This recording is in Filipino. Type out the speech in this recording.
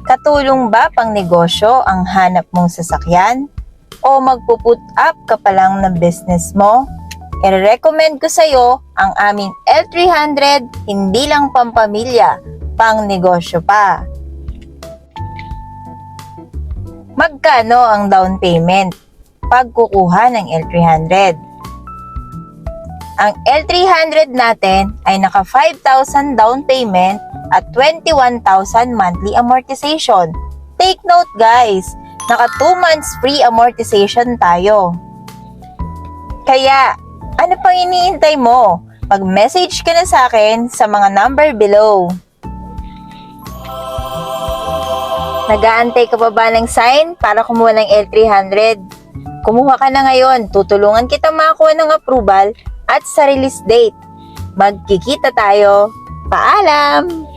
Katulong ba pang negosyo ang hanap mong sasakyan? O magpuput up ka pa lang ng business mo? I-recommend ko sa'yo ang aming L300, hindi lang pampamilya, pang negosyo pa. Magkano ang down payment pag kukuha ng L300? Ang L300 natin ay naka 5,000 down payment at 21,000 monthly amortization. Take note guys, naka 2 months free amortization tayo. Kaya, ano pang iniintay mo? Mag-message ka na sa akin sa mga number below. Nag-aantay ka pa ba ng sign para kumuha ng L300? Kumuha ka na ngayon, tutulungan kita makakuha ng approval at sa release date. Magkikita tayo. Paalam!